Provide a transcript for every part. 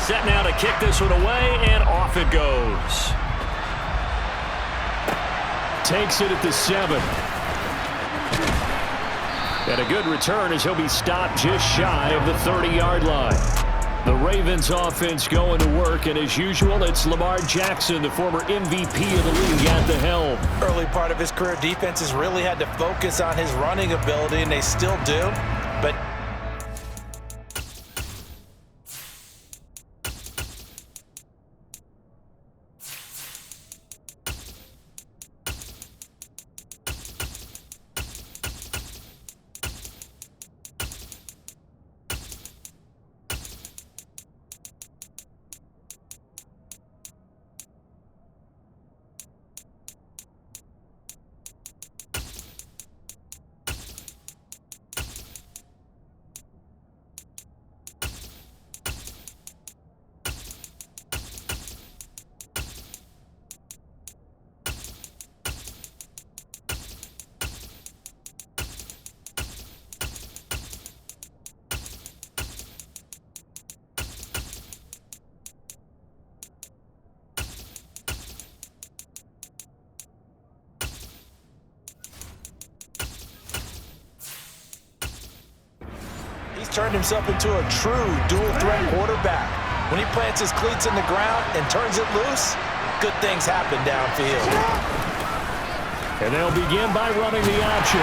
Set now to kick this one away, and off it goes. Takes it at the 7. And a good return as he'll be stopped just shy of the 30-yard line. The Ravens offense going to work, and as usual, it's Lamar Jackson, the former MVP of the league, at the helm. Early part of his career, defenses really had to focus on his running ability, and they still do. But he's turned himself into a true dual-threat quarterback. When he plants his cleats in the ground and turns it loose, good things happen downfield. And they'll begin by running the option.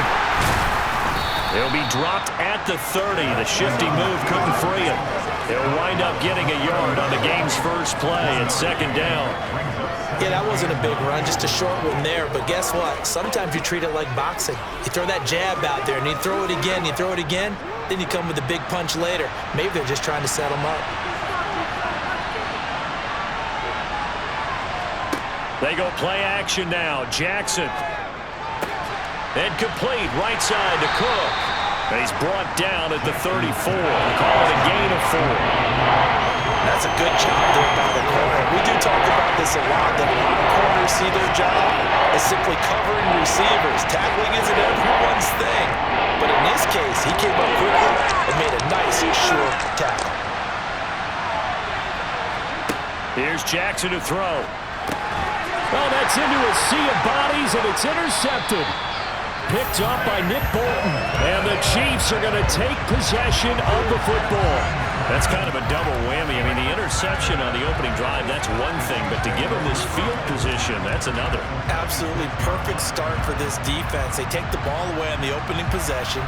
He'll be dropped at the 30. The shifty move couldn't free him. He'll wind up getting a yard on the game's first play at 2nd down. Yeah, that wasn't a big run, just a short one there. But guess what? Sometimes you treat it like boxing. You throw that jab out there, and you throw it again, you throw it again, then you come with a big punch later. Maybe they're just trying to set him up. They go play action now. Jackson. Incomplete, right side to Cook. And he's brought down at the 34. Call it a gain of 4. That's a good job there by the corner. We do talk about this a lot, that a lot of corners see their job as simply covering receivers. Tackling isn't everyone's thing. But in this case, he came up quickly and made a nice, short tackle. Here's Jackson to throw. Oh, that's into a sea of bodies, and it's intercepted. Picked up by Nick Bolton. And the Chiefs are going to take possession of the football. That's kind of a double whammy. I mean, the interception on the opening drive, that's one thing. But to give him this field position, that's another. Absolutely perfect start for this defense. They take the ball away on the opening possession.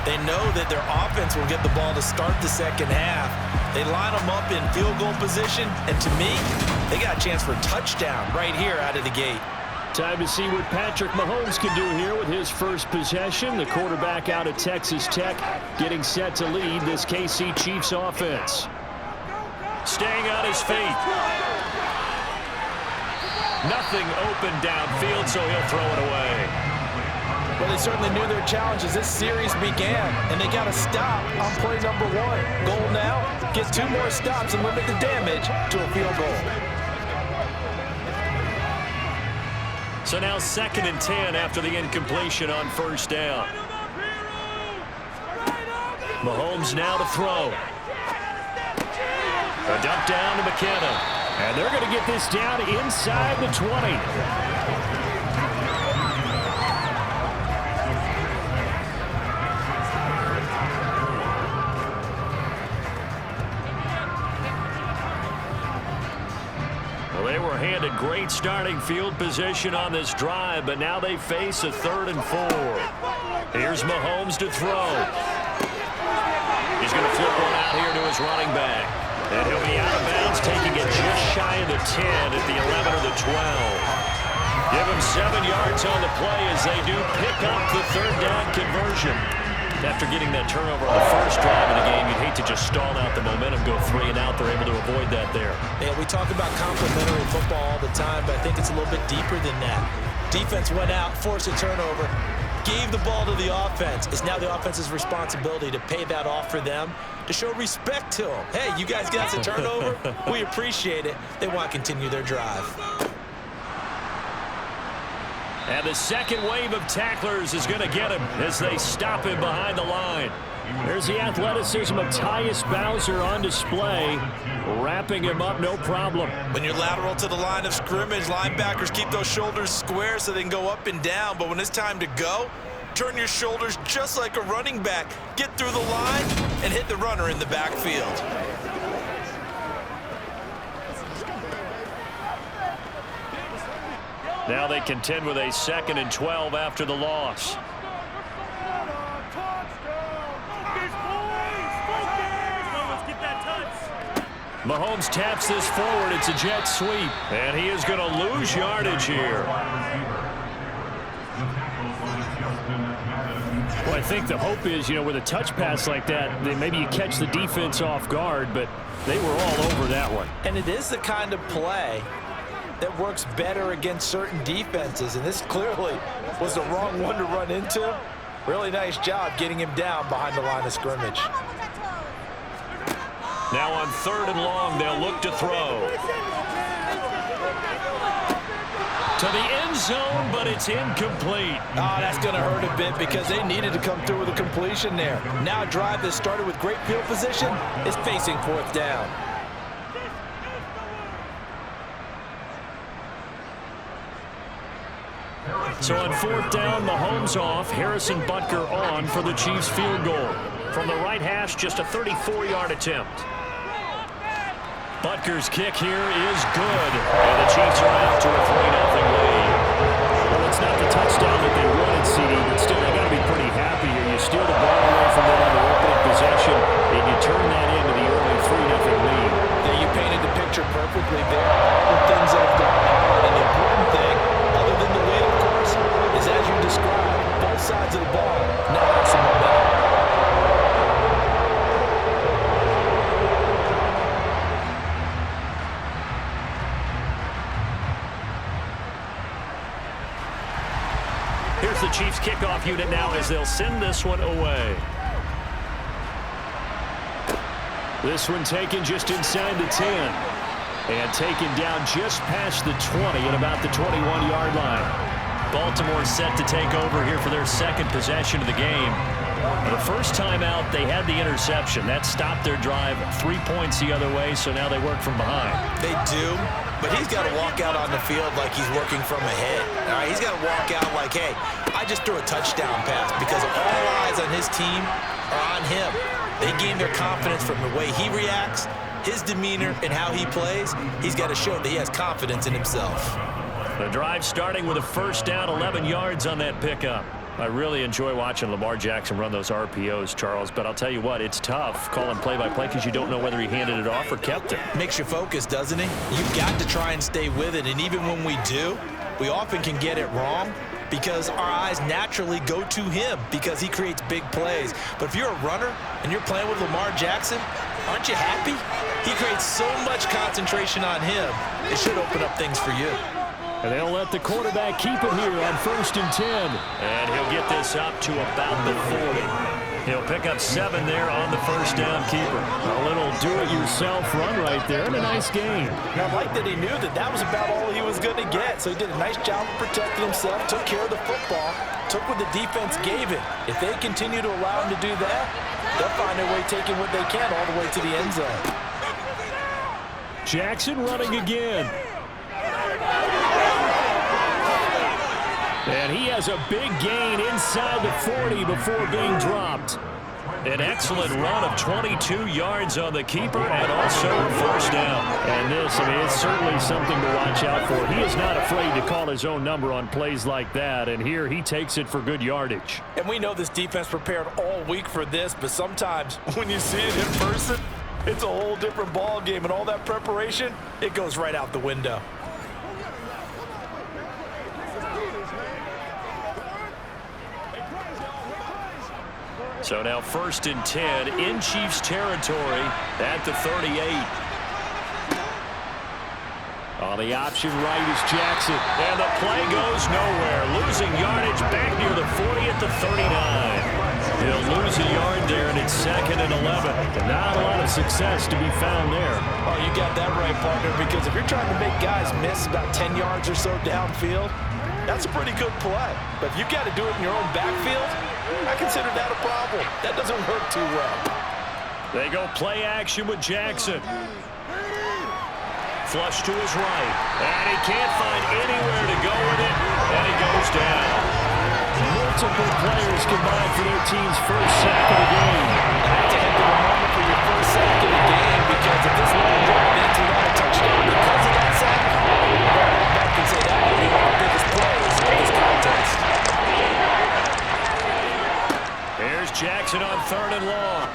They know that their offense will get the ball to start the second half. They line them up in field goal position. And to me, they got a chance for a touchdown right here out of the gate. Time to see what Patrick Mahomes can do here with his first possession. The quarterback out of Texas Tech getting set to lead this KC Chiefs offense. Staying on his feet. Nothing open downfield, so he'll throw it away. Well, they certainly knew their challenge as this series began, and they got to stop on play number 1. Goal now, get 2 more stops and limit the damage to a field goal. So now 2nd and 10 after the incompletion on 1st down. Mahomes now to throw. A dump down to McKinnon. And they're going to get this down inside the 20. They were handed great starting field position on this drive, but now they face a 3rd and 4. Here's Mahomes to throw. He's going to flip one out here to his running back. And he'll be out of bounds, taking it just shy of the 10 at the 11 or the 12. Give him 7 yards on the play as they do pick up the 3rd down conversion. After getting that turnover on the first drive of the game, you'd hate to just stall out the momentum, go 3 and out. They're able to avoid that there. Yeah, we talk about complementary football all the time, but I think it's a little bit deeper than that. Defense went out, forced a turnover, gave the ball to the offense. It's now the offense's responsibility to pay that off for them, to show respect to them. Hey, you guys got the turnover. We appreciate it. They want to continue their drive. And the second wave of tacklers is going to get him as they stop him behind the line. There's the athleticism of Tyus Bowser on display, wrapping him up no problem. When you're lateral to the line of scrimmage, linebackers keep those shoulders square so they can go up and down. But when it's time to go, turn your shoulders just like a running back. Get through the line and hit the runner in the backfield. Now they contend with a 2nd and 12 after the loss. Mahomes taps this forward. It's a jet sweep, and he is going to lose yardage here. Well, I think the hope is, with a touch pass like that, maybe you catch the defense off guard, but they were all over that one. And it is the kind of play that works better against certain defenses, and this clearly was the wrong one to run into. Really nice job getting him down behind the line of scrimmage. Now on 3rd and long, they'll look to throw. To the end zone, but it's incomplete. Oh, that's going to hurt a bit because they needed to come through with a completion there. Now a drive that started with great field position is facing 4th down. So on 4th down, Mahomes off, Harrison Butker on for the Chiefs field goal. From the right hash, just a 34-yard attempt. Butker's kick here is good, and the Chiefs are out to a 3-0 lead. Well, it's not the touchdown that they wanted, CD, but still, they got to be pretty happy here. You steal the ball away from them on the opening possession, and you turn that into the early 3-0 lead. Yeah, you painted the picture perfectly there. The things that have gone on, and the important thing, other than the lead, of course, is as you described, both sides of the ball now have some momentum. Here's the Chiefs kickoff unit now as they'll send this one away. This one taken just inside the 10. And taken down just past the 20 at about the 21-yard line. Baltimore set to take over here for their 2nd possession of the game. The first time out, they had the interception. That stopped their drive 3 points the other way, so now they work from behind. They do, but he's got to walk out on the field like he's working from ahead. All right, he's got to walk out like, hey, I just threw a touchdown pass because all eyes on his team are on him. They gain their confidence from the way he reacts, his demeanor, and how he plays. He's got to show that he has confidence in himself. The drive starting with a 1st down, 11 yards on that pickup. I really enjoy watching Lamar Jackson run those RPOs, Charles, but I'll tell you what, it's tough calling play-by-play because you don't know whether he handed it off or kept it. Makes you focus, doesn't he? You've got to try and stay with it, and even when we do, we often can get it wrong because our eyes naturally go to him because he creates big plays. But if you're a runner and you're playing with Lamar Jackson, aren't you happy? He creates so much concentration on him, it should open up things for you. And they'll let the quarterback keep it here on 1st and 10. And he'll get this up to about the 40. He'll pick up 7 there on the 1st down keeper. A little do-it-yourself run right there and a nice game. And I like that he knew that that was about all he was going to get. So he did a nice job of protecting himself, took care of the football, took what the defense gave him. If they continue to allow him to do that, they'll find their way taking what they can all the way to the end zone. Jackson running again. And he has a big gain inside the 40 before being dropped. An excellent run of 22 yards on the keeper and also a 1st down. And this, it's certainly something to watch out for. He is not afraid to call his own number on plays like that, and here he takes it for good yardage. And we know this defense prepared all week for this, but sometimes when you see it in person, it's a whole different ball game, and all that preparation, it goes right out the window. So now 1st and 10 in Chiefs territory at the 38. On the option right is Jackson. And the play goes nowhere. Losing yardage back near the 40 at the 39. He'll lose a yard there, and it's 2nd and 11. Not a lot of success to be found there. Oh, you got that right, partner, because if you're trying to make guys miss about 10 yards or so downfield, that's a pretty good play. But if you've got to do it in your own backfield, I consider that a problem. That doesn't work too well. They go play action with Jackson. Flush to his right. And he can't find anywhere to go with it. And he goes down. Multiple players combined for their team's first sack of the game. That's a heck of a moment for your first sack of the game, because if this long drive ends without a touchdown because of that sack, I can say that may be one of the biggest plays of this contest. Here's Jackson on 3rd and long.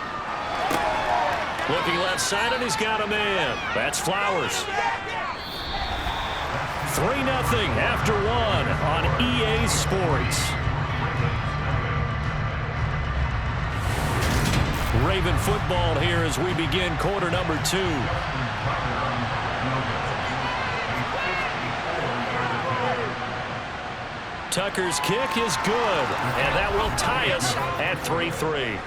Looking left side, and he's got a man. That's Flowers. 3-0 after 1 on EA Sports. Raven football here as we begin quarter number 2. Tucker's kick is good, and that will tie us at 3-3.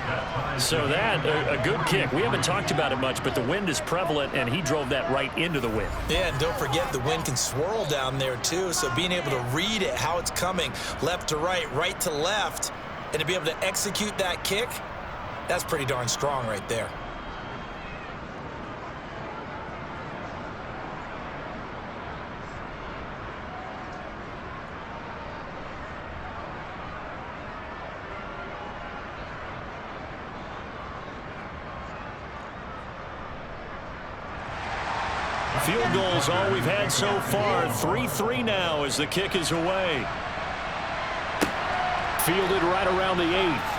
So that, a good kick. We haven't talked about it much, but the wind is prevalent, and he drove that right into the wind. Yeah, and don't forget the wind can swirl down there too, so being able to read it, how it's coming, left to right to left, and to be able to execute that kick, that's pretty darn strong right there. Field goals all we've had so far. 3-3 now as the kick is away. Fielded right around the 8th.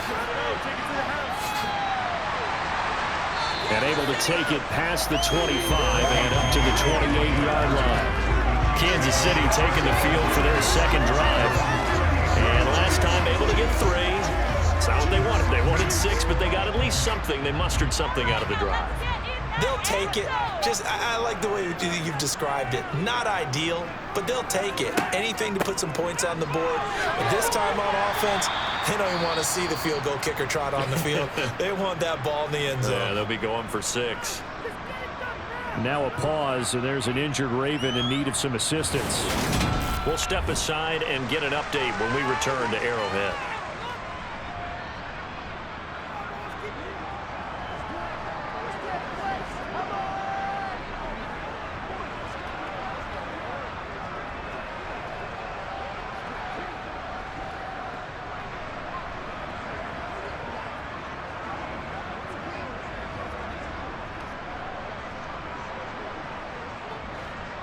And able to take it past the 25 and up to the 28-yard line. Kansas City taking the field for their second drive. And last time able to get 3. It's not what they wanted. They wanted 6, but they got at least something. They mustered something out of the drive. They'll take it. I like the way you've described it. Not ideal, but they'll take it. Anything to put some points on the board. But this time on offense, they don't even want to see the field goal kicker trot on the field. They want that ball in the end zone. Yeah, they'll be going for 6. Now a pause, and there's an injured Raven in need of some assistance. We'll step aside and get an update when we return to Arrowhead.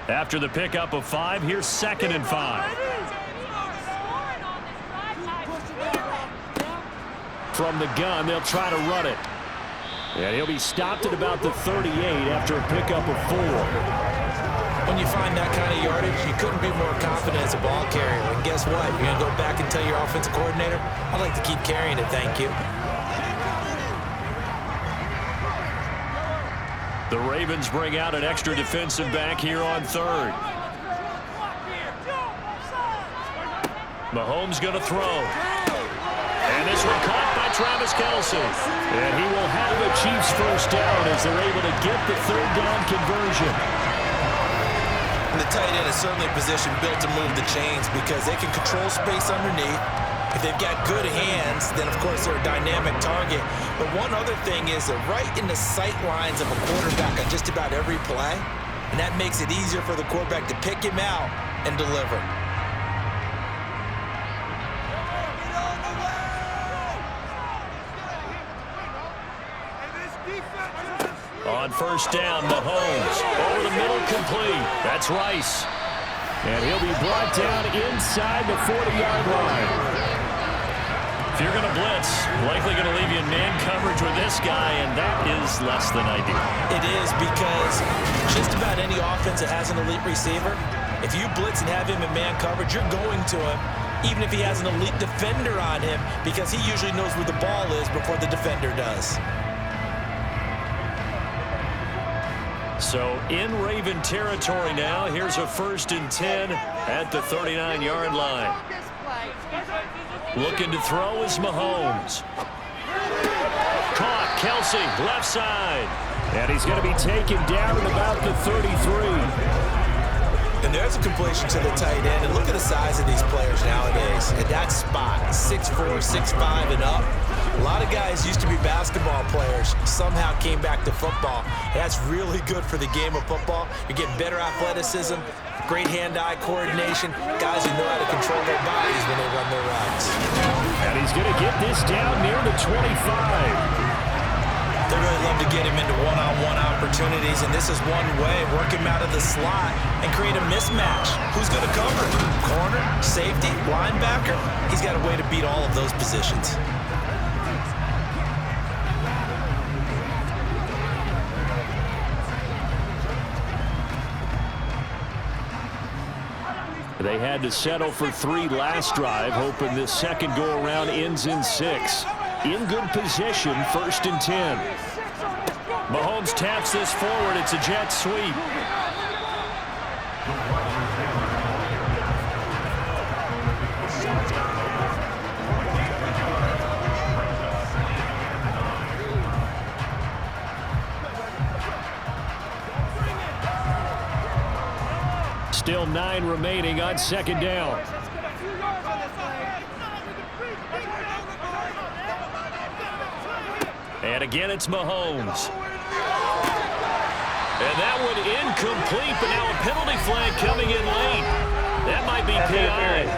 After the pickup of 5, here's 2nd and 5. From the gun, they'll try to run it. And he'll be stopped at about the 38 after a pickup of 4. When you find that kind of yardage, you couldn't be more confident as a ball carrier. And guess what? You're going to go back and tell your offensive coordinator, I'd like to keep carrying it, thank you. The Ravens bring out an extra defensive back here on 3rd. Mahomes going to throw. And this one caught by Travis Kelce. And he will have a Chiefs first down as they're able to get the 3rd down conversion. And the tight end is certainly a position built to move the chains because they can control space underneath. If they've got good hands, then of course they're a dynamic target. But one other thing is they're right in the sight lines of a quarterback on just about every play. And that makes it easier for the quarterback to pick him out and deliver. On first down, Mahomes over the middle, complete. That's Rice. And he'll be brought down inside the 40-yard line. If you're going to blitz, likely going to leave you in man coverage with this guy, and that is less than ideal. It is, because just about any offense that has an elite receiver, if you blitz and have him in man coverage, you're going to him, even if he has an elite defender on him, because he usually knows where the ball is before the defender does. So in Raven territory now, here's a 1st and 10 at the 39-yard line. Looking to throw is Mahomes. Caught, Kelce, left side. And he's going to be taken down at about the 33. And there's a completion to the tight end. And look at the size of these players nowadays. At that spot, 6'4", 6'5", and up. A lot of guys used to be basketball players, somehow came back to football. And that's really good for the game of football. You're getting better athleticism, great hand-eye coordination, guys who know how to control their bodies when they run their routes. And he's going to get this down near the 25. They really love to get him into one-on-one opportunities, and this is one way, work him out of the slot and create a mismatch. Who's going to cover? Corner, safety, linebacker? He's got a way to beat all of those positions. They had to settle for 3 last drive, hoping this second go-around ends in 6. In good position, 1st and 10. Mahomes taps this forward. It's a jet sweep. Still 9 remaining on 2nd down. And again, it's Mahomes. And that one incomplete, but now a penalty flag coming in late. That might be PI.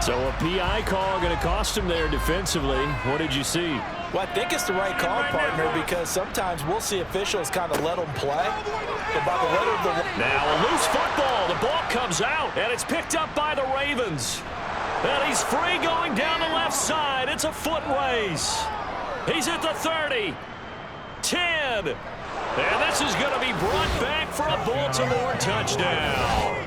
So a PI call going to cost him there defensively. What did you see? Well, I think it's the right call, partner, because sometimes we'll see officials kind of let them play. But by the letter of the... Now a loose football. The ball comes out, and it's picked up by the Ravens. And he's free going down the left side. It's a foot race. He's at the 30. 10. And this is going to be brought back for a Baltimore touchdown.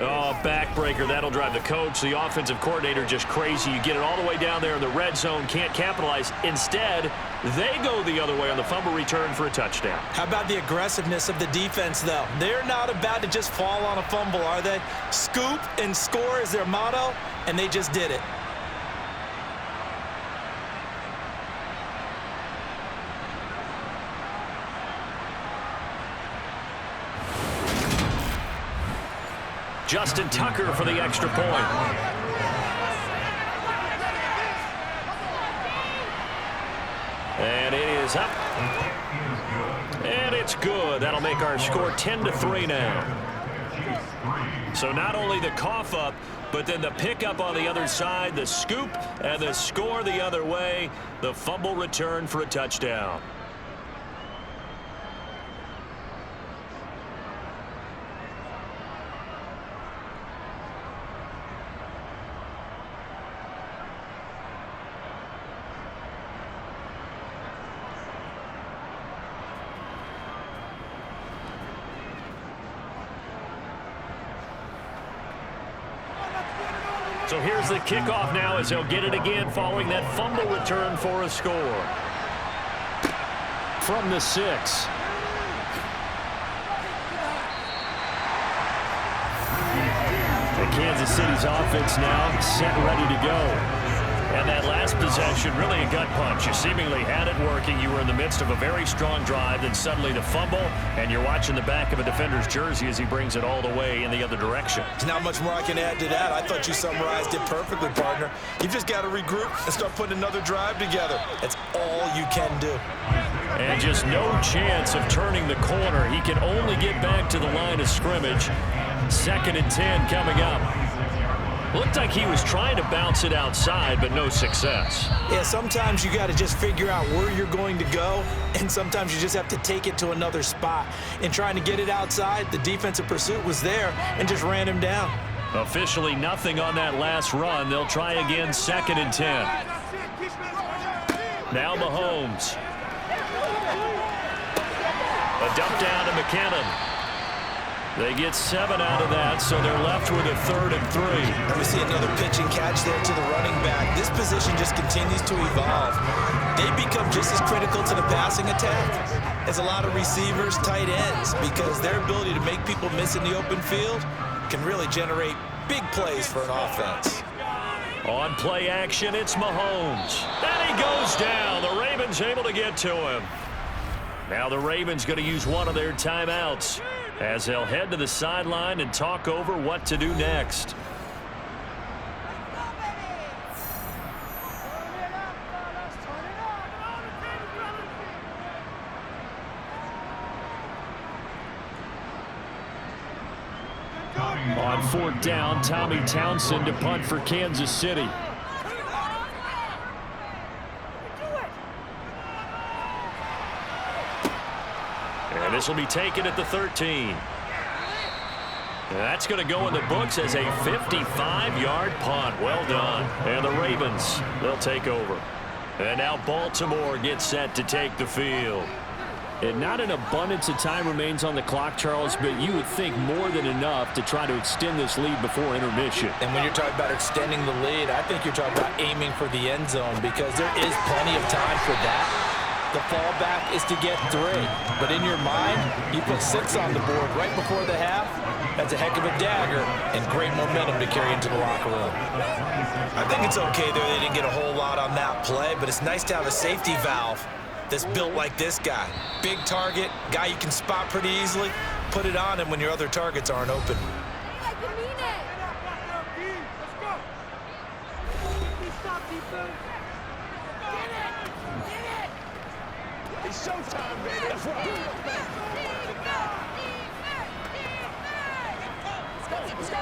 Oh, backbreaker. That'll drive the coach, the offensive coordinator, just crazy. You get it all the way down there in the red zone, can't capitalize. Instead, they go the other way on the fumble return for a touchdown. How about the aggressiveness of the defense, though? They're not about to just fall on a fumble, are they? Scoop and score is their motto, and they just did it. Justin Tucker for the extra point. And it is up. And it's good. That'll make our score 10-3 now. So not only the cough up, but then the pickup on the other side, the scoop, and the score the other way. The fumble return for a touchdown. So here's the kickoff now as they'll get it again following that fumble return for a score. From the 6. And Kansas City's offense now set ready to go. And that last possession, really a gut punch. You seemingly had it working. You were in the midst of a very strong drive, then suddenly the fumble, and you're watching the back of a defender's jersey as he brings it all the way in the other direction. There's not much more I can add to that. I thought you summarized it perfectly, partner. You've just got to regroup and start putting another drive together. That's all you can do. And just no chance of turning the corner. He can only get back to the line of scrimmage. 2nd and 10 coming up. Looked like he was trying to bounce it outside, but no success. Yeah, sometimes you got to just figure out where you're going to go, and sometimes you just have to take it to another spot. In trying to get it outside, the defensive pursuit was there and just ran him down. Officially nothing on that last run. They'll try again, 2nd and 10. Now Mahomes. A dump down to McKinnon. They get 7 out of that, so they're left with a 3rd and 3. And we see another pitch and catch there to the running back. This position just continues to evolve. They become just as critical to the passing attack as a lot of receivers, tight ends, because their ability to make people miss in the open field can really generate big plays for an offense. On play action, it's Mahomes. And he goes down. The Ravens able to get to him. Now the Ravens going to use one of their timeouts as they'll head to the sideline and talk over what to do next. On fourth down, Tommy Townsend to punt for Kansas City. And this will be taken at the 13. And that's going to go in the books as a 55-yard punt. Well done. And the Ravens, they'll take over. And now Baltimore gets set to take the field. And not an abundance of time remains on the clock, Charles, but you would think more than enough to try to extend this lead before intermission. And when you're talking about extending the lead, I think you're talking about aiming for the end zone because there is plenty of time for that. The fallback is to get 3. But in your mind, you put 6 on the board right before the half. That's a heck of a dagger and great momentum to carry into the locker room. I think it's okay there. They didn't get a whole lot on that play, but it's nice to have a safety valve that's built like this guy. Big target, guy you can spot pretty easily. Put it on him when your other targets aren't open. It's showtime, baby. That's right. Let's go.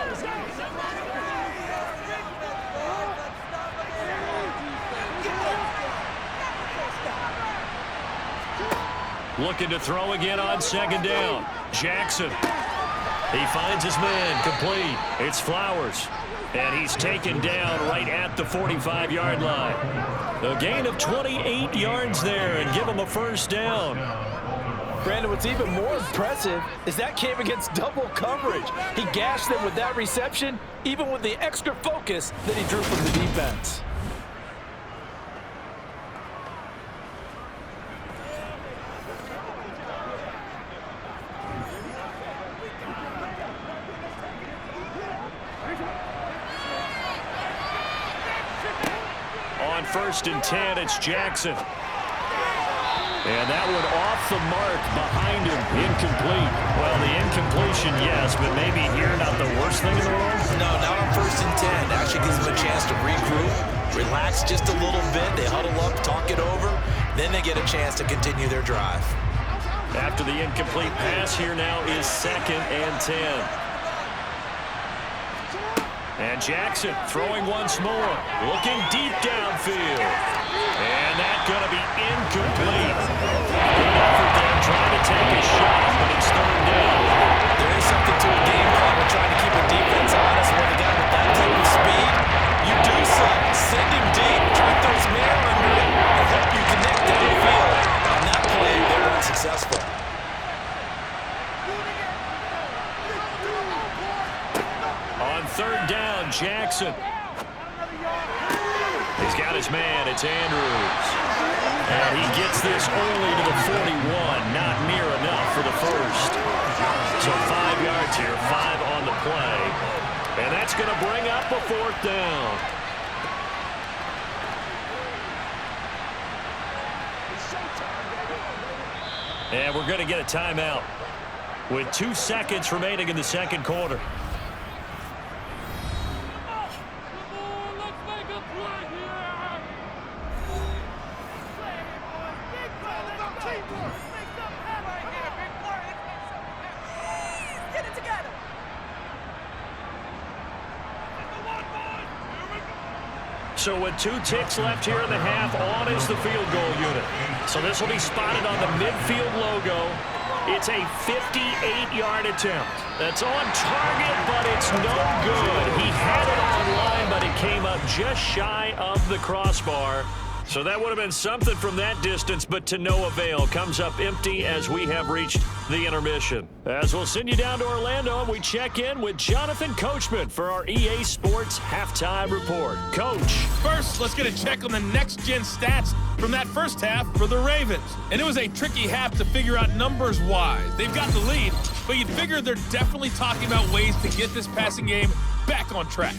Looking to throw again on second down. Jackson. He finds his man complete. It's Flowers. And he's taken down right at the 45-yard line. A gain of 28 yards there and give him a first down. Brandon, what's even more impressive is that came against double coverage. He gashed them with that reception, even with the extra focus that he drew from the defense. On 1st and 10, it's Jackson. And that one off the mark behind him, incomplete. Well, the incompletion, yes, but maybe here not the worst thing in the world? No, not on 1st and 10. Actually gives them a chance to regroup, relax just a little bit. They huddle up, talk it over. Then they get a chance to continue their drive. After the incomplete pass, here now is 2nd and 10. And Jackson throwing once more, looking deep downfield. And that's going to be incomplete. Good effort there, trying to take a shot, but it's 3rd down. There is something to a game plan with trying to keep a defense honest when a guy with that type of speed. You do so. Send him deep, try to throw his man under it, and help you connect downfield. On that play, they're unsuccessful. On 3rd down, Jackson. He's got his man. It's Andrews. And he gets this only to the 41. Not near enough for the first. So 5 yards here, 5 on the play. And that's going to bring up a 4th down. And we're going to get a timeout with 2 seconds remaining in the second quarter. So with 2 ticks left here in the half, on is the field goal unit. So this will be spotted on the midfield logo. It's a 58-yard attempt. That's on target, but it's no good. He had it on line, but it came up just shy of the crossbar. So that would have been something from that distance, but to no avail. Comes up empty as we have reached the intermission. As we'll send you down to Orlando, and we check in with Jonathan Coachman for our EA Sports Halftime Report. Coach. First, let's get a check on the next-gen stats from that first half for the Ravens. And it was a tricky half to figure out numbers-wise. They've got the lead, but you'd figure they're definitely talking about ways to get this passing game back on track.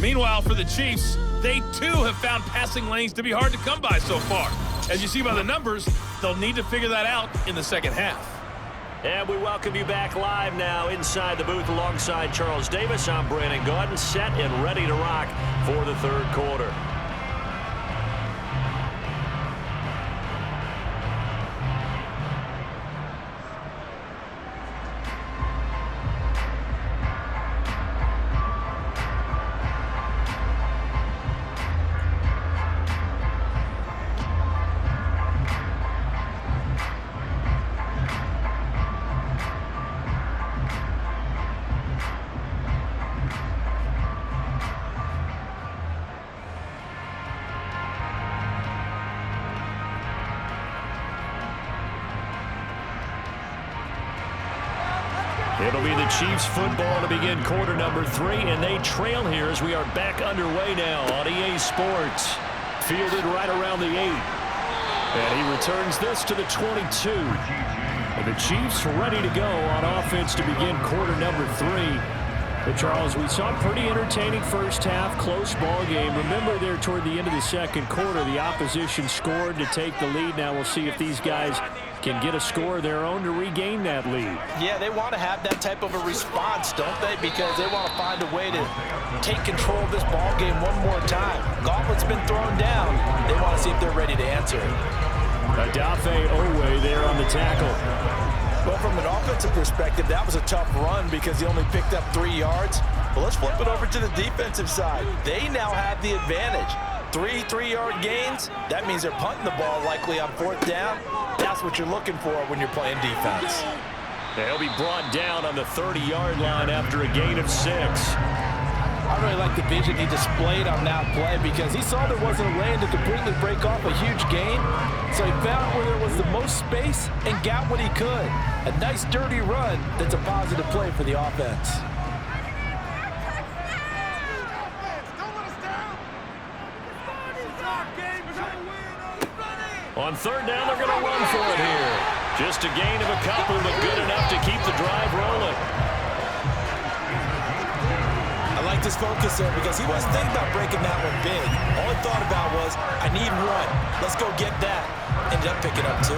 Meanwhile, for the Chiefs, they too have found passing lanes to be hard to come by so far. As you see by the numbers, they'll need to figure that out in the second half. And we welcome you back live now inside the booth alongside Charles Davis. I'm Brandon Gaudin, set and ready to rock for the third quarter. It'll be the Chiefs football to begin quarter number 3, and they trail here as we are back underway now on EA Sports. Fielded right around the 8. And he returns this to the 22. And the Chiefs ready to go on offense to begin quarter number 3. But Charles, we saw a pretty entertaining first half, close ball game. Remember there toward the end of the second quarter, the opposition scored to take the lead. Now we'll see if these guys can get a score of their own to regain that lead. Yeah, they want to have that type of a response, don't they? Because they want to find a way to take control of this ball game one more time. Gauntlet's been thrown down. They want to see if they're ready to answer. Adafe Owe there on the tackle. Well, from an offensive perspective, that was a tough run because he only picked up 3 yards. But let's flip it over to the defensive side. They now have the advantage. 3 3-yard gains, that means they're punting the ball likely on 4th down. That's what you're looking for when you're playing defense. They'll be brought down on the 30-yard line after a gain of 6. I really like the vision he displayed on that play because he saw there wasn't a lane to completely break off a huge gain. So he found where there was the most space and got what he could. A nice dirty run that's a positive play for the offense. On 3rd down, they're going to run for it here. Just a gain of a couple, but good enough to keep the drive rolling. I like this focus there because he wasn't thinking about breaking that one big. All he thought about was, I need 1. Let's go get that. Ended up picking up 2.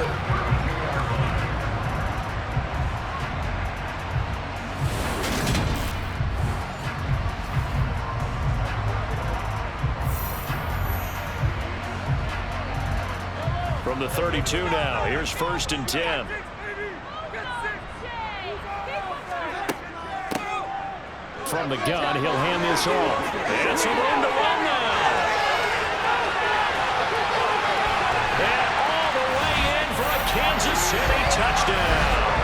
From the 32 now, here's 1st and 10. From the gun, he'll hand this off. And some room to run now. And all the way in for a Kansas City touchdown.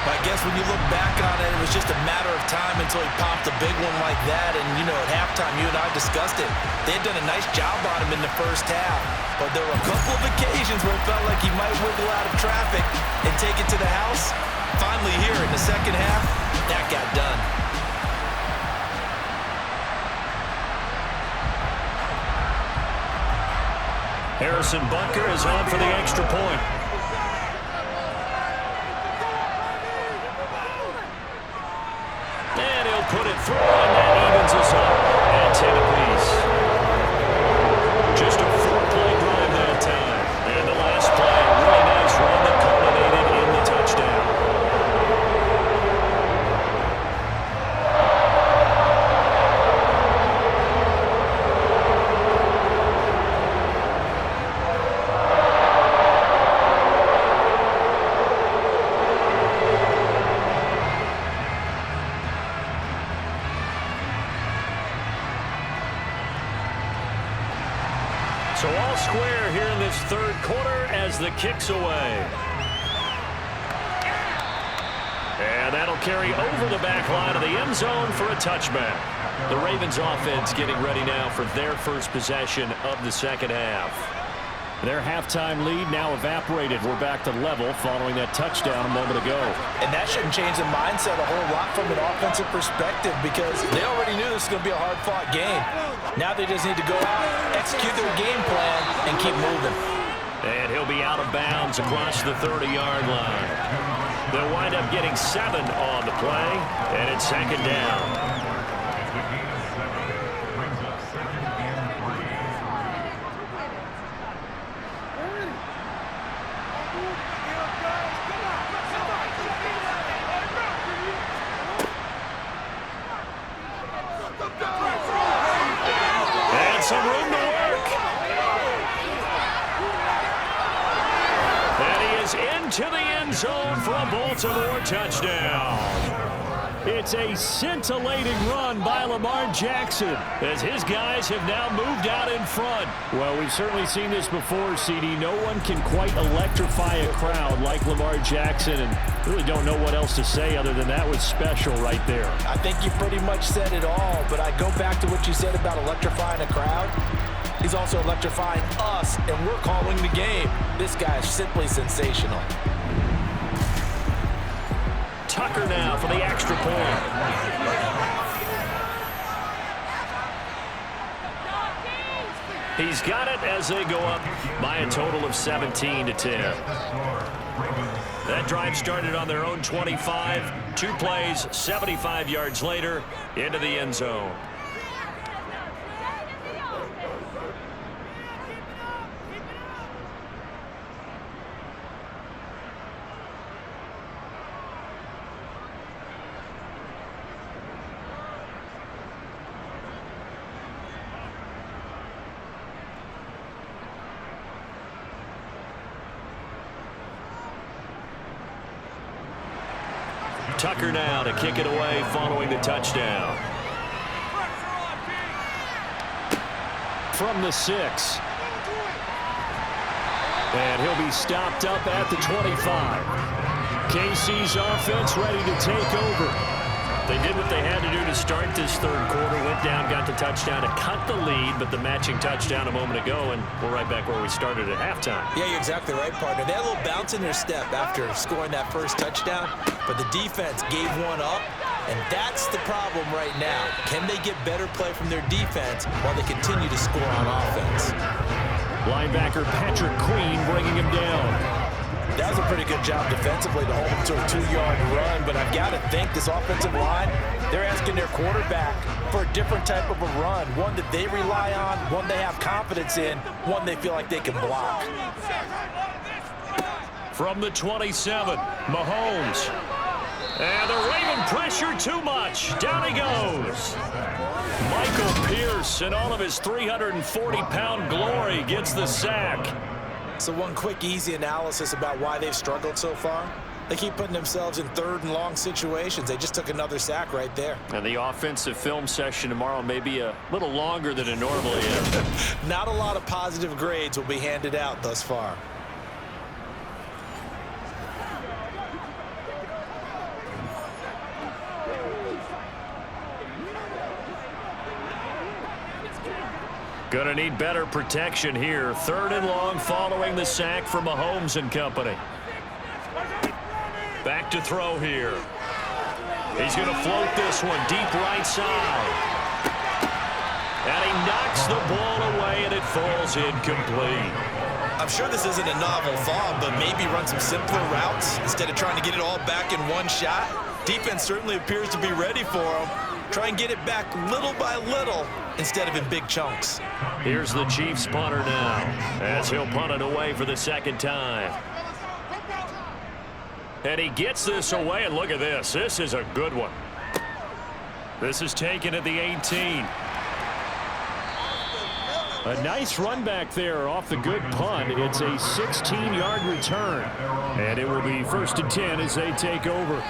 I guess when you look back on it, it was just a matter of time until he popped a big one like that. And, you know, at halftime, you and I discussed it. They had done a nice job on him in the first half. But there were a couple of occasions where it felt like he might wiggle out of traffic and take it to the house. Finally here in the second half, that got done. Harrison Butker is on for the extra point. And he'll put it through, and that evens us up at 10 apiece. Just a 4-play drive that time. And the last play, a really nice run that culminated in the touchdown. So all square here in this third quarter as the kick's away. And that'll carry over the back line of the end zone for a touchback. The Ravens offense getting ready now for their first possession of the second half. Their halftime lead now evaporated. We're back to level following that touchdown a moment ago. And that shouldn't change the mindset a whole lot from an offensive perspective because they already knew this was going to be a hard-fought game. Now they just need to go out, execute their game plan, and keep moving. And he'll be out of bounds across the 30-yard line. They'll wind up getting 7 on the play, and it's 2nd down. some room to work. And he is into the end zone for a Baltimore touchdown. It's a scintillating run by Lamar Jackson as his guys have now moved out in front. Well, we've certainly seen this before, CD. No one can quite electrify a crowd like Lamar Jackson, and really don't know what else to say other than that was special right there. I think you pretty much said it all, but I go back to what you said about electrifying a crowd. He's also electrifying us, and we're calling the game. This guy is simply sensational. Tucker now for the extra point. He's got it as they go up by a total of 17-10. That drive started on their own 25. 2 plays, 75 yards later, into the end zone. Tucker now to kick it away following the touchdown. From the 6. And he'll be stopped up at the 25. KC's offense ready to take over. They did what they had to do to start this third quarter. Went down, got the touchdown to cut the lead, but the matching touchdown a moment ago, and we're right back where we started at halftime. Yeah, you're exactly right, partner. They had a little bounce in their step after scoring that first touchdown, but the defense gave one up, and that's the problem right now. Can they get better play from their defense while they continue to score on offense? Linebacker Patrick Queen bringing him down. That was a pretty good job defensively to hold him to a 2-yard run, but I've got to think this offensive line, they're asking their quarterback for a different type of a run, one that they rely on, one they have confidence in, one they feel like they can block. From the 27, Mahomes. And the Raven pressure too much. Down he goes. Michael Pierce, in all of his 340-pound glory, gets the sack. So one quick, easy analysis about why they've struggled so far. They keep putting themselves in third and long situations. They just took another sack right there. And the offensive film session tomorrow may be a little longer than it normally is. Not a lot of positive grades will be handed out thus far. Gonna need better protection here. Third and long following the sack from Mahomes and company. Back to throw here. He's gonna float this one deep right side. And he knocks the ball away and it falls incomplete. I'm sure this isn't a novel thought, but maybe run some simpler routes instead of trying to get it all back in one shot. Defense certainly appears to be ready for him. Try and get it back little by little instead of in big chunks. Here's the Chiefs punter now as he'll punt it away for the second time. And he gets this away, and look at this. This is a good one. This is taken at the 18. A nice run back there off the good punt. It's a 16-yard return. And it will be 1st and 10 as they take over.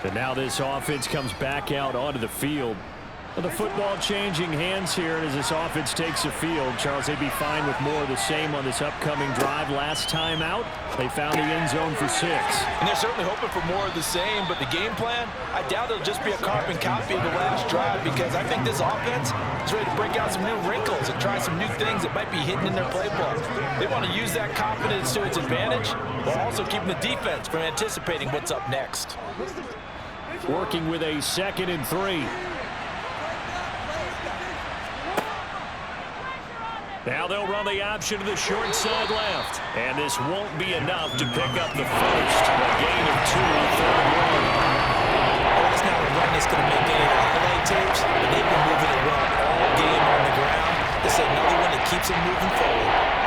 And now this offense comes back out onto the field. Well, the football changing hands here as this offense takes the field. Charles, they'd be fine with more of the same on this upcoming drive. Last time out, they found the end zone for 6. And they're certainly hoping for more of the same, but the game plan, I doubt it'll just be a carbon copy of the last drive because I think this offense is ready to break out some new wrinkles and try some new things that might be hidden in their playbook. They want to use that confidence to its advantage while also keeping the defense from anticipating what's up next. Working with a 2nd and 3. Now they'll run the option to the short side left. And this won't be enough to pick up the first. A gain of 2 on 3rd and 1. Well, it's not a run that's going to make any of the highlight tapes, but they've been moving it well all game on the ground. This is another one that keeps them moving forward.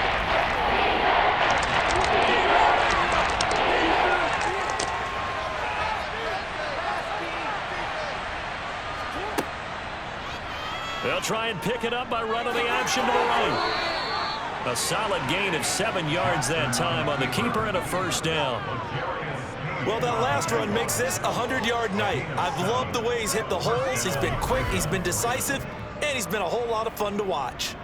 They'll try and pick it up by running the option to the right. A solid gain of 7 yards that time on the keeper and a first down. Well, that last run makes this a 100-yard night. I've loved the way he's hit the holes. He's been quick, he's been decisive, and he's been a whole lot of fun to watch.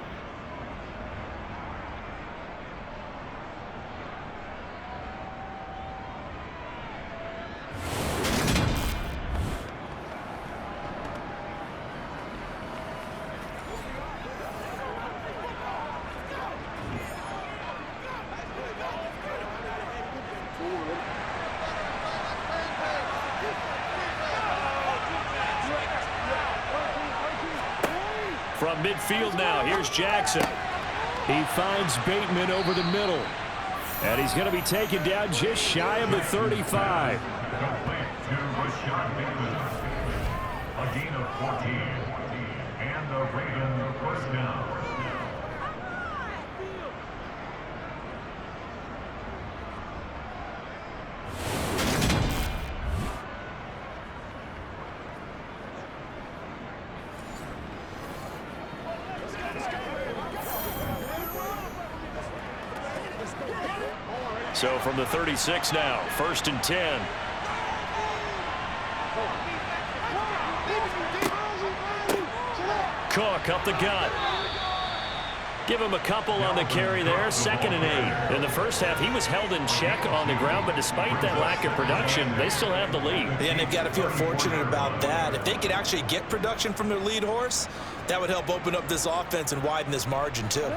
From midfield now, here's Jackson. He finds Bateman over the middle. And he's going to be taken down just shy of the 35. A gain of 14. And the Ravens first down. So from the 36 now, 1st and 10. Cook up the gut. Give him a couple on the carry there, 2nd and 8. In the first half, he was held in check on the ground, but despite that lack of production, they still have the lead. Yeah, and they've got to feel fortunate about that. If they could actually get production from their lead horse, that would help open up this offense and widen this margin too.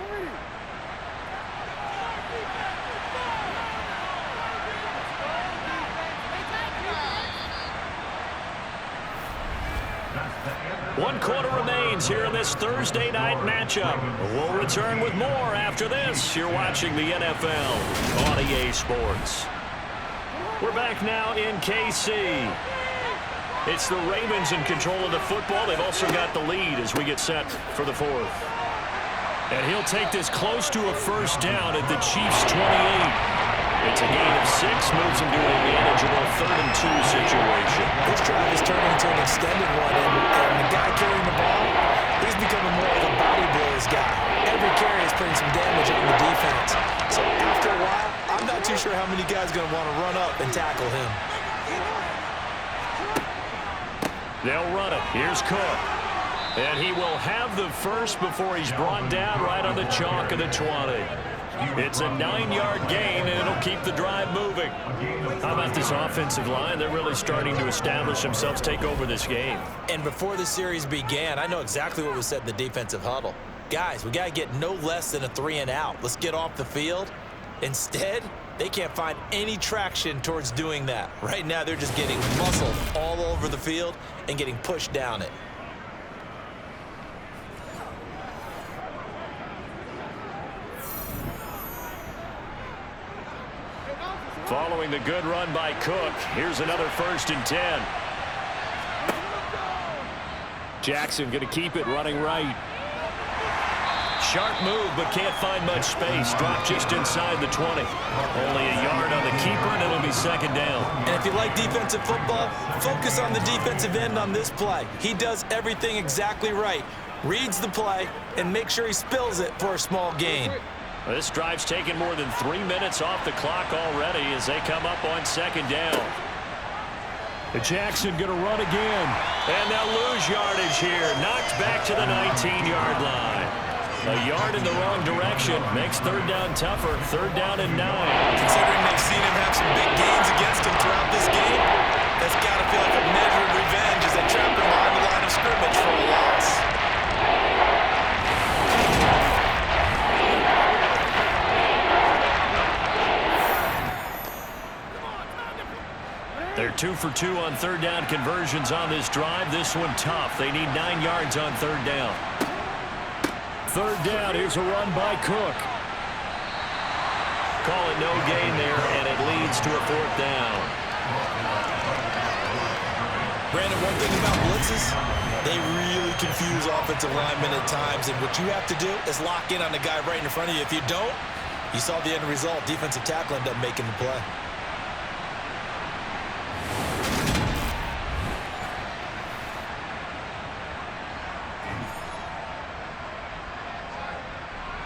One quarter remains here in this Thursday night matchup. We'll return with more after this. You're watching the NFL on EA Sports. We're back now in KC. It's the Ravens in control of the football. They've also got the lead as we get set for the 4th. And he'll take this close to a first down at the Chiefs' 28. It's a gain of 6, moves him to a manageable 3rd and 2 situation. This drive is turning into an extended one, and the guy carrying the ball, he's becoming more of a body blows guy. Every carry is putting some damage on the defense. So after a while, I'm not too sure how many guys are going to want to run up and tackle him. They'll run it. Here's Cook. And he will have the first before he's brought down right on the chalk of the 20. It's a 9-yard gain, and it'll keep the drive moving. How about this offensive line? They're really starting to establish themselves, take over this game. And before the series began, I know exactly what was said in the defensive huddle. Guys, we got to get no less than a 3 and out. Let's get off the field. Instead, they can't find any traction towards doing that. Right now, they're just getting muscled all over the field and getting pushed down it. Following the good run by Cook, here's another 1st and 10. Jackson going to keep it running right. Sharp move, but can't find much space. Drop just inside the 20. Only a yard on the keeper, and it'll be 2nd down. And if you like defensive football, focus on the defensive end on this play. He does everything exactly right. Reads the play, and make sure he spills it for a small gain. This drive's taken more than 3 minutes off the clock already as they come up on 2nd down. Jackson going to run again. And they'll lose yardage here. Knocked back to the 19-yard line. A yard in the wrong direction makes 3rd down tougher. 3rd down and 9. Considering they've seen him have some big gains against him throughout this game, that's got to feel like a measure of revenge as they trap him behind the line of scrimmage for a loss. They're 2 for 2 on 3rd down conversions on this drive. This one tough. They need 9 yards on 3rd down. 3rd down. Here's a run by Cook. Call it no gain there, and it leads to a 4th down. Brandon, one thing about blitzes, they really confuse offensive linemen at times, and what you have to do is lock in on the guy right in front of you. If you don't, you saw the end result. Defensive tackle ended up making the play.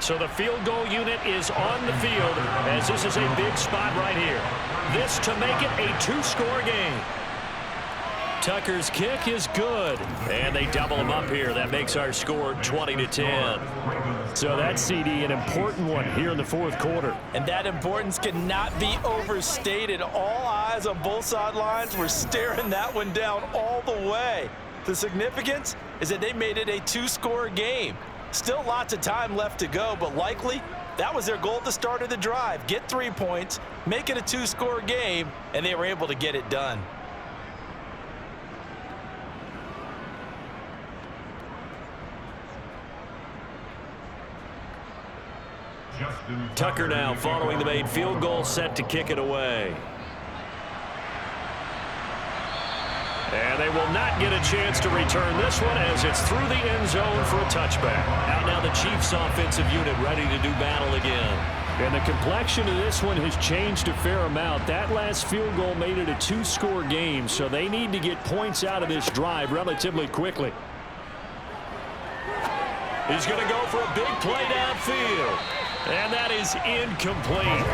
So the field goal unit is on the field as this is a big spot right here. This to make it a two-score game. Tucker's kick is good, and they double him up here. That makes our score 20-10. So that's, CD, an important one here in the fourth quarter. And that importance cannot be overstated. All eyes on both sidelines were staring that one down all the way. The significance is that they made it a two-score game. Still lots of time left to go, but likely that was their goal at the start of the drive. Get 3 points, make it a two-score game, and they were able to get it done. Tucker now following the made field goal, set to kick it away. And they will not get a chance to return this one as it's through the end zone for a touchback. Out now the Chiefs offensive unit ready to do battle again. And the complexion of this one has changed a fair amount. That last field goal made it a two-score game, so they need to get points out of this drive relatively quickly. He's going to go for a big play downfield. And that is incomplete.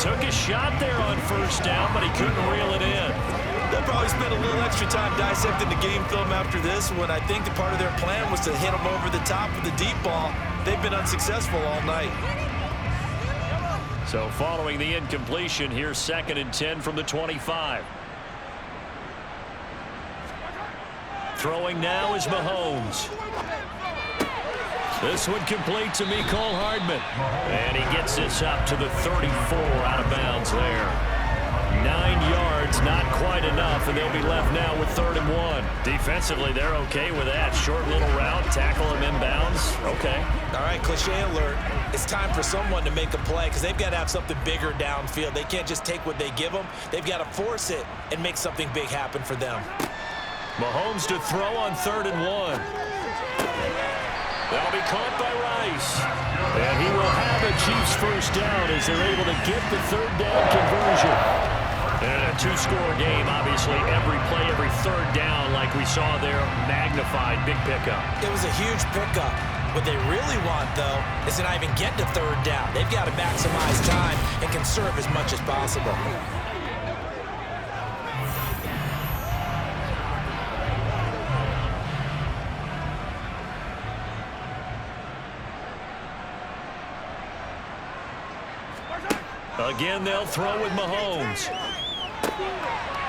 Took a shot there on first down, but he couldn't reel it in. They'll probably spend a little extra time dissecting the game film after this one. I think the part of their plan was to hit them over the top with the deep ball. They've been unsuccessful all night. So following the incompletion, here's 2nd and 10 from the 25. Throwing now is Mahomes. This one complete to Mecole Hardman. And he gets this up to the 34 out of bounds there. 9 yards, not quite enough, and they'll be left now with 3rd and 1. Defensively, they're okay with that. Short little route, tackle him inbounds. Okay. All right, cliche alert. It's time for someone to make a play because they've got to have something bigger downfield. They can't just take what they give them. They've got to force it and make something big happen for them. Mahomes to throw on 3rd and 1. That'll be caught by Rice. And he will have a Chiefs first down as they're able to get the 3rd down conversion. And a two-score game, obviously. Every play, every 3rd down, like we saw there, magnified. Big pickup. It was a huge pickup. What they really want, though, is to not even get to 3rd down. They've got to maximize time and conserve as much as possible. Again, they'll throw with Mahomes.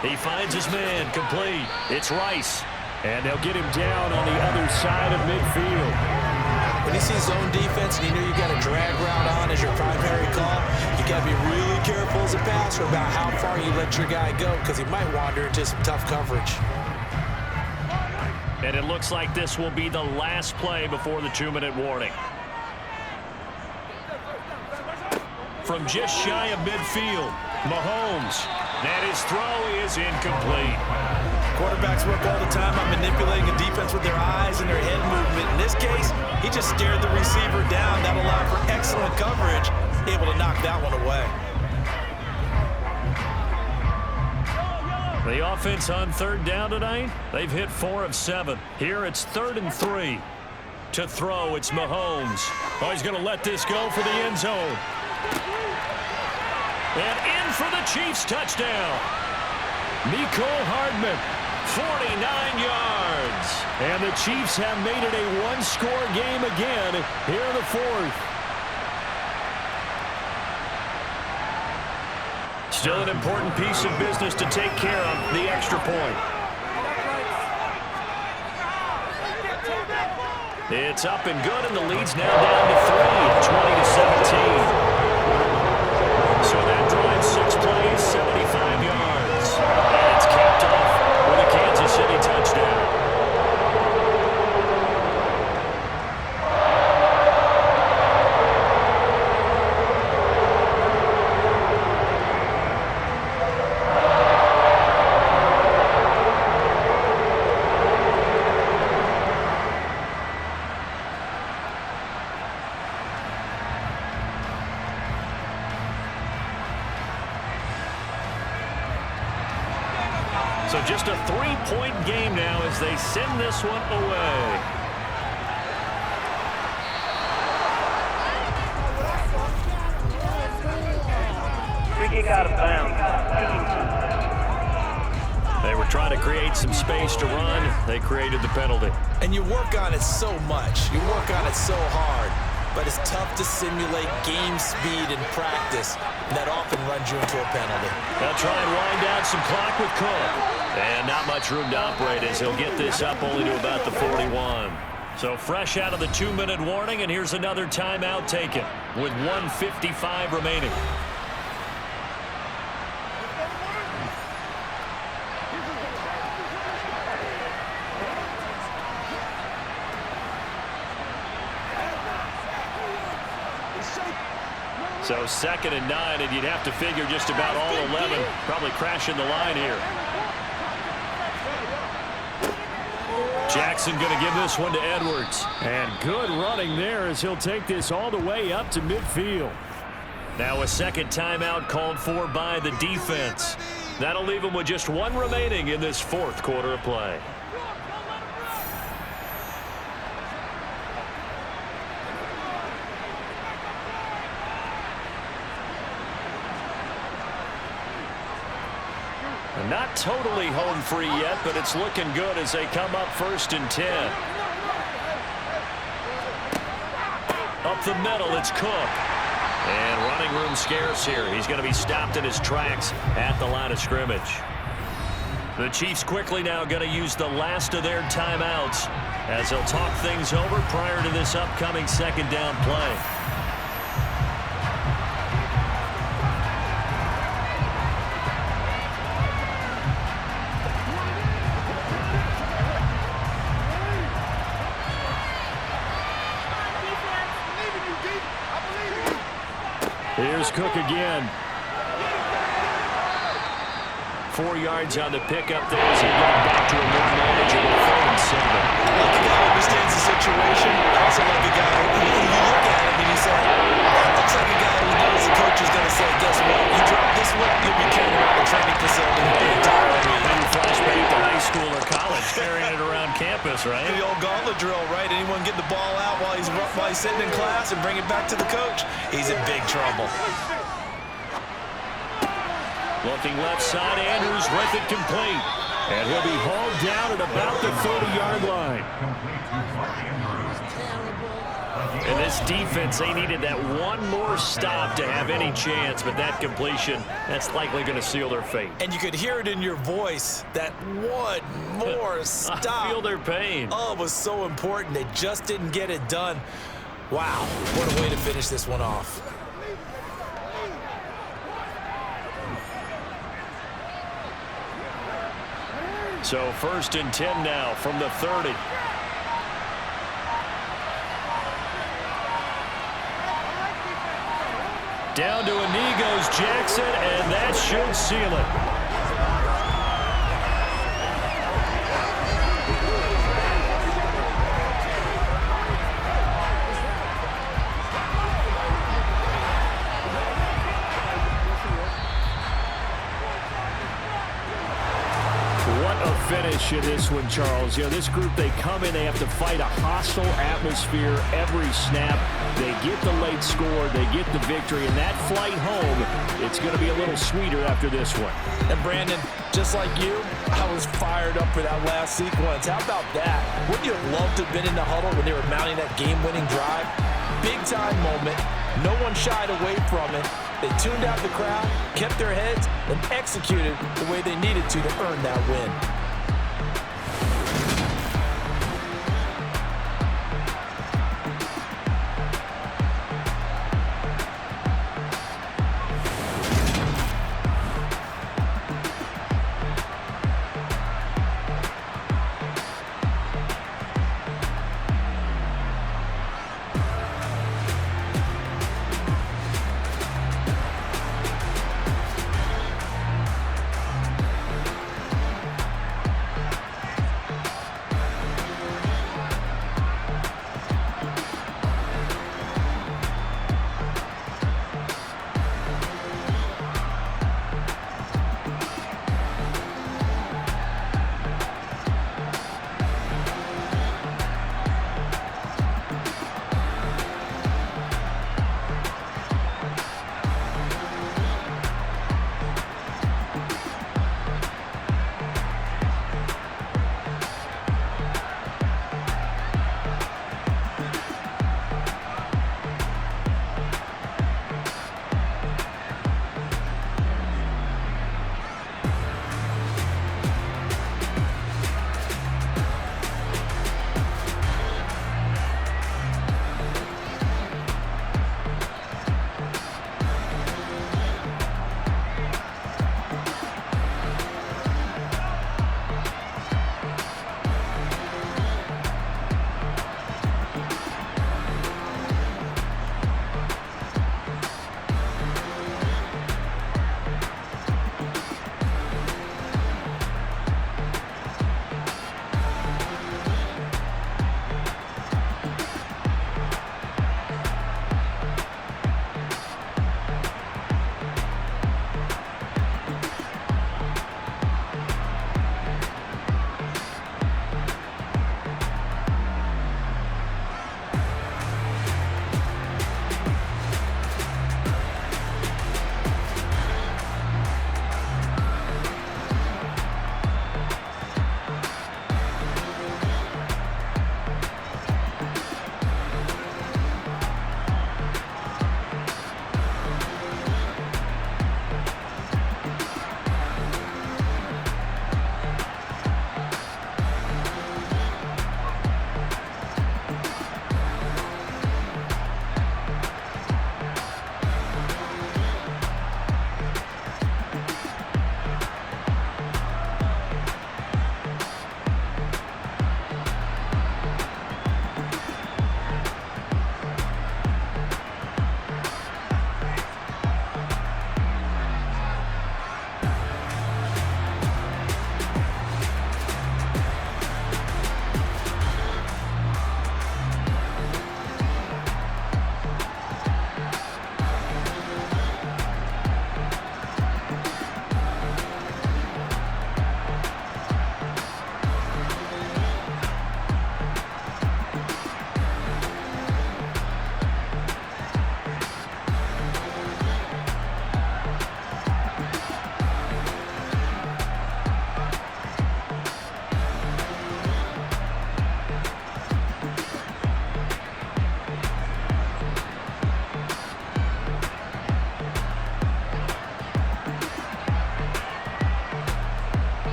He finds his man, complete. It's Rice. And they'll get him down on the other side of midfield. When you see zone defense and you know you got a drag route on as your primary call, you got to be really careful as a passer about how far you let your guy go because he might wander into some tough coverage. And it looks like this will be the last play before the 2-minute warning. From just shy of midfield, Mahomes. And his throw is incomplete. Quarterbacks work all the time on manipulating a defense with their eyes and their head movement. In this case, he just stared the receiver down. That allowed for excellent coverage, able to knock that one away. The offense on 3rd down tonight, they've hit 4 of 7. Here it's 3rd and 3. To throw, it's Mahomes. Oh, he's going to let this go for the end zone. And in for the Chiefs touchdown. Mecole Hardman. 49 yards. And the Chiefs have made it a one-score game again here in the 4th. Still an important piece of business to take care of, the extra point. It's up and good, and the lead's now down to 3, 20-17. So that drive, 6 plays, 75 yards. And it's capped off with a Kansas City touchdown. So just a 3-point game now as they send this one away. out of bounds. They were trying to create some space to run. They created the penalty. And you work on it so much. You work on it so hard. But it's tough to simulate game speed in practice. And that often runs you into a penalty. They'll try and wind down some clock with Cook. And not much room to operate as he'll get this up only to about the 41. So fresh out of the 2-minute warning, and here's another timeout taken with 1:55 remaining. So 2nd and 9, and you'd have to figure just about all 11 probably crashing the line here. Jackson going to give this one to Edwards. And good running there as he'll take this all the way up to midfield. Now a second timeout called for by the defense. That'll leave them with just one remaining in this 4th quarter of play. Not totally home free yet, but it's looking good as they come up 1st and 10. Up the middle, it's Cook. And running room scarce here. He's going to be stopped in his tracks at the line of scrimmage. The Chiefs quickly now going to use the last of their timeouts as they'll talk things over prior to this upcoming 2nd down play. Here's Cook again. 4 yards on the pickup there as he got back to a more manageable 3rd and 7. I like a guy who understands the situation. I also like a guy who you look at him and you say, that looks like a guy who knows the coach is going to say, guess what? You drop this one, you'll be carrying around the training facility the entire week. Maybe flashback to high school or college, carrying it around campus, right? The old gauntlet drill, right? Anyone get the ball out while he's sitting in class and bring it back to the coach? He's in big trouble. Looking left side, Andrews with it complete. And he'll be hauled down at about the 30-yard line. And this defense, they needed that one more stop to have any chance, but that completion, that's likely going to seal their fate. And you could hear it in your voice, that one more stop. I feel their pain. Oh, it was so important. They just didn't get it done. Wow, what a way to finish this one off. So 1st and 10 now from the 30. Down to a knee goes Jackson, and that should seal it. Finish in this one, Charles. You know, this group, they come in, they have to fight a hostile atmosphere every snap. They get the late score, they get the victory, and that flight home, it's going to be a little sweeter after this one. And Brandon, just like you, I was fired up for that last sequence. How about that? Wouldn't you have loved to have been in the huddle when they were mounting that game-winning drive? Big-time moment. No one shied away from it. They tuned out the crowd, kept their heads, and executed the way they needed to earn that win.